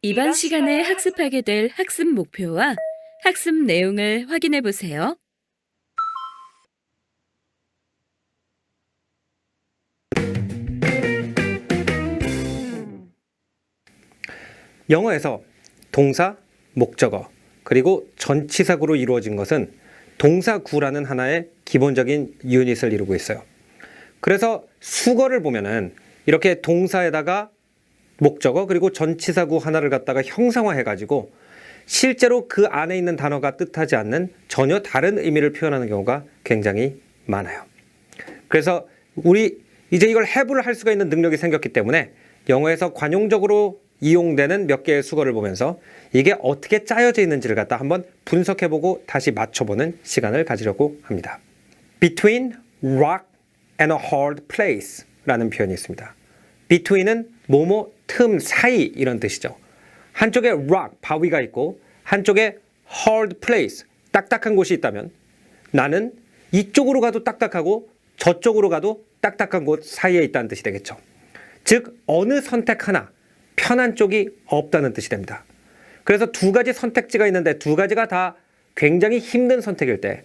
이번 시간에 학습하게 될 학습 목표와 학습 내용을 확인해 보세요. 영어에서 동사, 목적어, 그리고 전치사구로 이루어진 것은 동사구라는 하나의 기본적인 유닛을 이루고 있어요. 그래서 수거를 보면은 이렇게 동사에다가 목적어 그리고 전치사구 하나를 갖다가 형상화해가지고 실제로 그 안에 있는 단어가 뜻하지 않는 전혀 다른 의미를 표현하는 경우가 굉장히 많아요. 그래서 우리 이제 이걸 해부를 할 수가 있는 능력이 생겼기 때문에 영어에서 관용적으로 이용되는 몇 개의 수거를 보면서 이게 어떻게 짜여져 있는지를 갖다 한번 분석해보고 다시 맞춰보는 시간을 가지려고 합니다. Between rock and a hard place 라는 표현이 있습니다. Between은 뭐뭐 틈 사이 이런 뜻이죠. 한쪽에 rock, 바위가 있고 한쪽에 hard place, 딱딱한 곳이 있다면 나는 이쪽으로 가도 딱딱하고 저쪽으로 가도 딱딱한 곳 사이에 있다는 뜻이 되겠죠. 즉 어느 선택 하나 편한 쪽이 없다는 뜻이 됩니다. 그래서 두 가지 선택지가 있는데 두 가지가 다 굉장히 힘든 선택일 때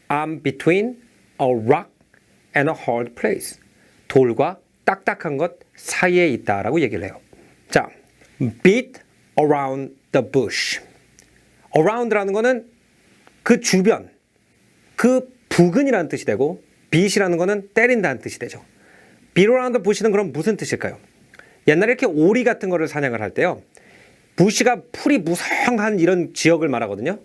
I'm between a rock and a hard place. 돌과 딱딱한 것 사이에 있다라고 얘기를 해요. 자, beat around the bush. around라는 거는 그 주변, 그 부근이라는 뜻이 되고 beat이라는 거는 때린다는 뜻이 되죠. beat around the bush는 그럼 무슨 뜻일까요? 옛날에 이렇게 오리 같은 거를 사냥을 할 때요. 부시가 풀이 무성한 이런 지역을 말하거든요.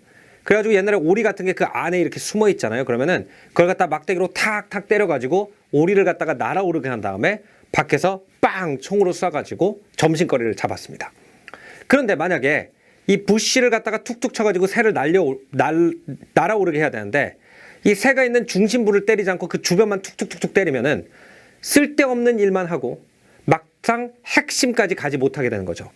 그래가지고 옛날에 오리 같은 게 그 안에 이렇게 숨어 있잖아요. 그러면은 그걸 갖다 막대기로 탁탁 때려가지고 오리를 갖다가 날아오르게 한 다음에 밖에서 빵 총으로 쏴가지고 점심거리를 잡았습니다. 그런데 만약에 이 부시를 갖다가 툭툭 쳐가지고 새를 날아오르게 해야 되는데 이 새가 있는 중심부를 때리지 않고 그 주변만 툭툭툭툭 때리면은 쓸데없는 일만 하고 막상 핵심까지 가지 못하게 되는 거죠.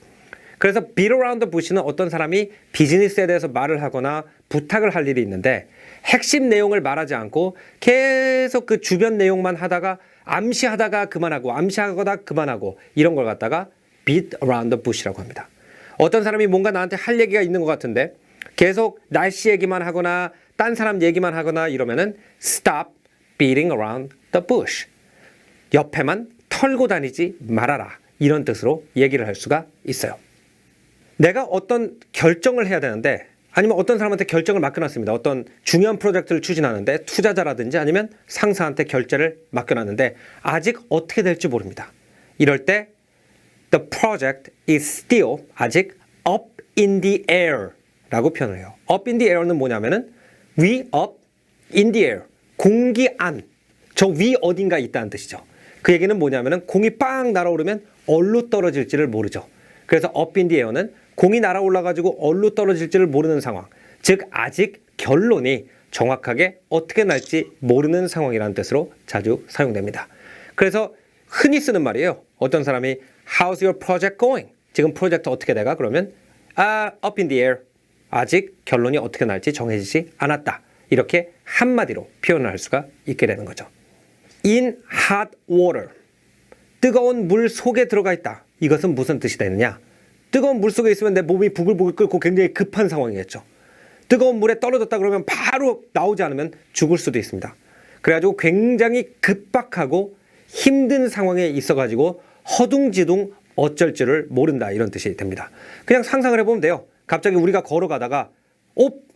그래서 beat around the bush는 어떤 사람이 비즈니스에 대해서 말을 하거나 부탁을 할 일이 있는데 핵심 내용을 말하지 않고 계속 그 주변 내용만 하다가 암시하다가 그만하고 암시하거나 그만하고 이런 걸 갖다가 beat around the bush라고 합니다. 어떤 사람이 뭔가 나한테 할 얘기가 있는 것 같은데 계속 날씨 얘기만 하거나 딴 사람 얘기만 하거나 이러면은 stop beating around the bush. 옆에만 털고 다니지 말아라. 이런 뜻으로 얘기를 할 수가 있어요. 내가 어떤 결정을 해야 되는데 아니면 어떤 사람한테 결정을 맡겨놨습니다. 어떤 중요한 프로젝트를 추진하는데 투자자라든지 아니면 상사한테 결제를 맡겨놨는데 아직 어떻게 될지 모릅니다. 이럴 때 The project is still 아직 up in the air 라고 표현을 해요. up in the air는 뭐냐면은 위 up in the air 공기 안 저 위 어딘가 있다는 뜻이죠. 그 얘기는 뭐냐면은 공이 빵 날아오르면 어디로 떨어질지를 모르죠. 그래서 up in the air는 공이 날아올라가지고 어디로 떨어질지를 모르는 상황. 즉 아직 결론이 정확하게 어떻게 날지 모르는 상황이라는 뜻으로 자주 사용됩니다. 그래서 흔히 쓰는 말이에요. 어떤 사람이 How's your project going? 지금 프로젝트 어떻게 돼가? 그러면 up in the air. 아직 결론이 어떻게 날지 정해지지 않았다. 이렇게 한마디로 표현을 할 수가 있게 되는 거죠. In hot water. 뜨거운 물 속에 들어가 있다. 이것은 무슨 뜻이 되느냐? 뜨거운 물 속에 있으면 내 몸이 부글부글 끓고 굉장히 급한 상황이겠죠. 뜨거운 물에 떨어졌다 그러면 바로 나오지 않으면 죽을 수도 있습니다. 그래가지고 굉장히 급박하고 힘든 상황에 있어가지고 허둥지둥 어쩔 줄을 모른다 이런 뜻이 됩니다. 그냥 상상을 해보면 돼요. 갑자기 우리가 걸어가다가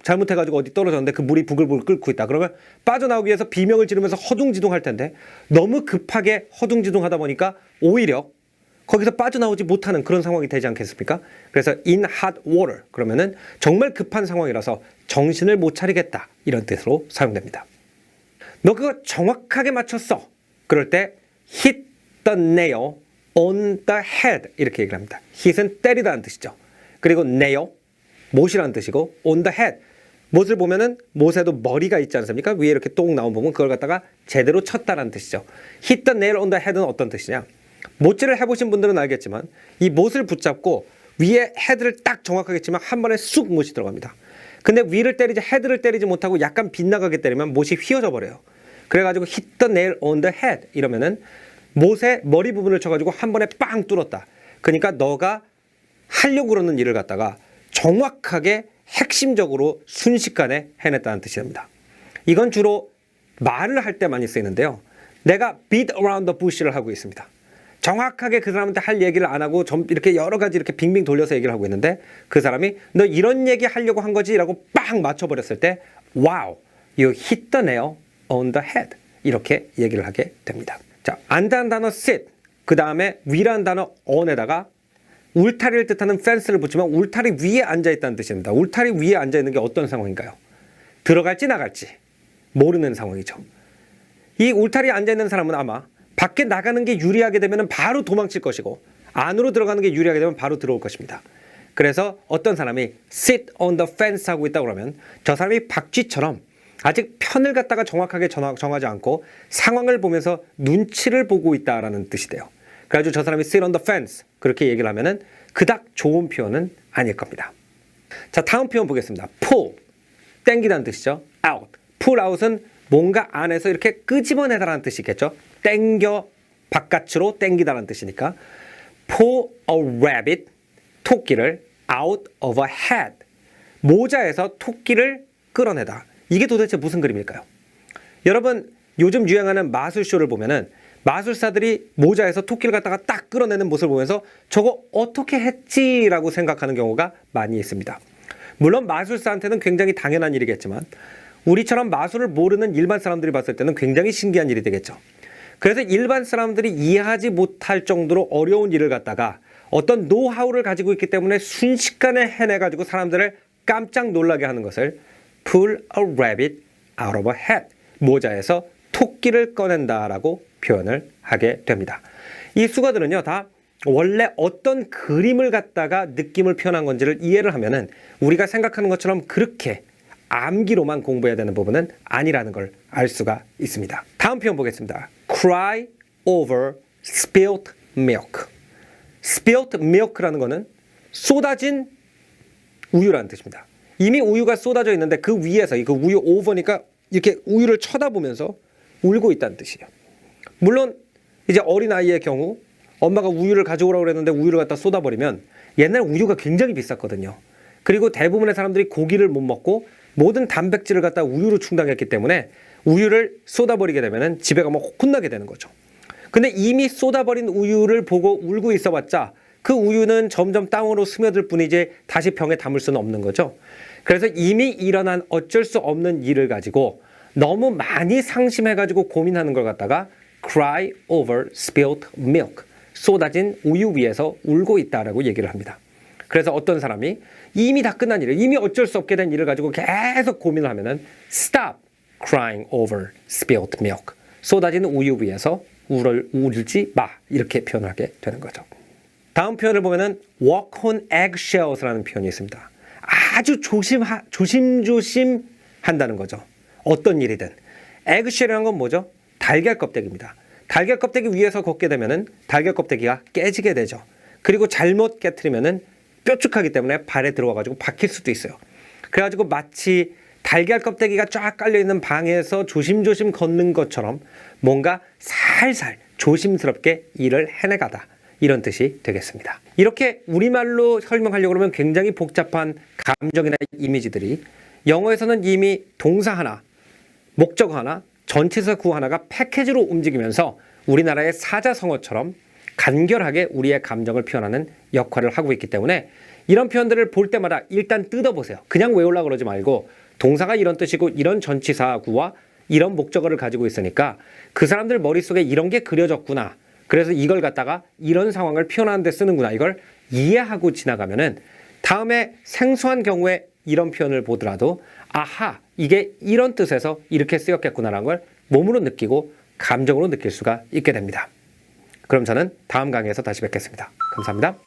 잘못해가지고 어디 떨어졌는데 그 물이 부글부글 끓고 있다. 그러면 빠져나오기 위해서 비명을 지르면서 허둥지둥 할 텐데 너무 급하게 허둥지둥 하다 보니까 오히려 거기서 빠져나오지 못하는 그런 상황이 되지 않겠습니까? 그래서 in hot water 그러면은 정말 급한 상황이라서 정신을 못 차리겠다 이런 뜻으로 사용됩니다. 너 그거 정확하게 맞췄어. 그럴 때 hit the nail on the head 이렇게 얘기를 합니다. hit은 때리다는 뜻이죠. 그리고 nail 못이라는 뜻이고 on the head 못을 보면은 못에도 머리가 있지 않습니까? 위에 이렇게 똥 나온 부분 그걸 갖다가 제대로 쳤다라는 뜻이죠. hit the nail on the head는 어떤 뜻이냐? 못질을 해보신 분들은 알겠지만 이 못을 붙잡고 위에 헤드를 딱 정확하게 치면 한 번에 쑥 못이 들어갑니다. 근데 위를 때리지 헤드를 때리지 못하고 약간 빗나가게 때리면 못이 휘어져 버려요. 그래가지고 hit the nail on the head 이러면은 못의 머리 부분을 쳐가지고 한 번에 빵 뚫었다. 그러니까 너가 하려고 그러는 일을 갖다가 정확하게 핵심적으로 순식간에 해냈다는 뜻이 됩니다. 이건 주로 말을 할 때 많이 쓰이는데요. 내가 beat around the bush를 하고 있습니다. 정확하게 그 사람한테 할 얘기를 안 하고 이렇게 여러 가지 이렇게 빙빙 돌려서 얘기를 하고 있는데 그 사람이 너 이런 얘기 하려고 한 거지? 라고 빵 맞춰버렸을 때 wow, you hit the nail on the head 이렇게 얘기를 하게 됩니다. 자, 앉다는 단어 sit, 그 다음에 위라는 단어 on에다가 울타리를 뜻하는 fence를 붙이면 울타리 위에 앉아있다는 뜻입니다. 울타리 위에 앉아있는 게 어떤 상황인가요? 들어갈지 나갈지 모르는 상황이죠. 이 울타리에 앉아있는 사람은 아마 밖에 나가는 게 유리하게 되면 바로 도망칠 것이고 안으로 들어가는 게 유리하게 되면 바로 들어올 것입니다. 그래서 어떤 사람이 sit on the fence 하고 있다고 그러면 저 사람이 박쥐처럼 아직 편을 갖다가 정확하게 정하지 않고 상황을 보면서 눈치를 보고 있다라는 뜻이 돼요. 그래가지고 저 사람이 sit on the fence 그렇게 얘기를 하면은 그닥 좋은 표현은 아닐 겁니다. 자, 다음 표현 보겠습니다. pull, 땡기다는 뜻이죠. out, pull out은 뭔가 안에서 이렇게 끄집어내다라는 뜻이겠죠. 땡겨 바깥으로 땡기다라는 뜻이니까 pull a rabbit, 토끼를 out of a hat, 모자에서 토끼를 끌어내다. 이게 도대체 무슨 그림일까요? 여러분 요즘 유행하는 마술쇼를 보면은 마술사들이 모자에서 토끼를 갖다가 딱 끌어내는 모습을 보면서 저거 어떻게 했지라고 생각하는 경우가 많이 있습니다. 물론 마술사한테는 굉장히 당연한 일이겠지만 우리처럼 마술을 모르는 일반 사람들이 봤을 때는 굉장히 신기한 일이 되겠죠. 그래서 일반 사람들이 이해하지 못할 정도로 어려운 일을 갖다가 어떤 노하우를 가지고 있기 때문에 순식간에 해내가지고 사람들을 깜짝 놀라게 하는 것을 pull a rabbit out of a hat, 모자에서 토끼를 꺼낸다라고 표현을 하게 됩니다. 이 수거들은요 다 원래 어떤 그림을 갖다가 느낌을 표현한 건지를 이해를 하면은 우리가 생각하는 것처럼 그렇게 암기로만 공부해야 되는 부분은 아니라는 걸 알 수가 있습니다. 다음 표현 보겠습니다. cry over spilled milk. spilled milk라는 거는 쏟아진 우유라는 뜻입니다. 이미 우유가 쏟아져 있는데 그 위에서 그 우유 over니까 이렇게 우유를 쳐다보면서 울고 있다는 뜻이에요. 물론 이제 어린아이의 경우 엄마가 우유를 가져오라고 그랬는데 우유를 갖다 쏟아버리면 옛날 우유가 굉장히 비쌌거든요. 그리고 대부분의 사람들이 고기를 못 먹고 모든 단백질을 갖다 우유로 충당했기 때문에 우유를 쏟아버리게 되면 집에 가면 혼나게 되는 거죠. 근데 이미 쏟아버린 우유를 보고 울고 있어봤자 그 우유는 점점 땅으로 스며들 뿐이지 다시 병에 담을 수는 없는 거죠. 그래서 이미 일어난 어쩔 수 없는 일을 가지고 너무 많이 상심해가지고 고민하는 걸 갖다가 cry over spilled milk, 쏟아진 우유 위에서 울고 있다라고 얘기를 합니다. 그래서 어떤 사람이 이미 다 끝난 일을, 이미 어쩔 수 없게 된 일을 가지고 계속 고민을 하면은 stop crying over spilled milk, 쏟아진 우유 위에서 울지 마, 이렇게 표현하게 되는 거죠. 다음 표현을 보면은 walk on eggshells라는 표현이 있습니다. 아주 조심조심 한다는 거죠. 어떤 일이든. eggshell이라는 건 뭐죠? 달걀 껍데기입니다. 달걀 껍데기 위에서 걷게 되면은 달걀 껍데기가 깨지게 되죠. 그리고 잘못 깨트리면은 뾰족하기 때문에 발에 들어와가지고 박힐 수도 있어요. 그래가지고 마치 달걀 껍데기가 쫙 깔려있는 방에서 조심조심 걷는 것처럼 뭔가 살살 조심스럽게 일을 해내가다, 이런 뜻이 되겠습니다. 이렇게 우리말로 설명하려고 하면 굉장히 복잡한 감정이나 이미지들이 영어에서는 이미 동사 하나, 목적어 하나, 전치사 구 하나가 패키지로 움직이면서 우리나라의 사자성어처럼 간결하게 우리의 감정을 표현하는 역할을 하고 있기 때문에 이런 표현들을 볼 때마다 일단 뜯어보세요. 그냥 외우려고 그러지 말고 동사가 이런 뜻이고 이런 전치사구와 이런 목적어를 가지고 있으니까 그 사람들 머릿속에 이런 게 그려졌구나. 그래서 이걸 갖다가 이런 상황을 표현하는 데 쓰는구나. 이걸 이해하고 지나가면은 다음에 생소한 경우에 이런 표현을 보더라도 아하, 이게 이런 뜻에서 이렇게 쓰였겠구나라는 걸 몸으로 느끼고 감정으로 느낄 수가 있게 됩니다. 그럼 저는 다음 강의에서 다시 뵙겠습니다. 감사합니다.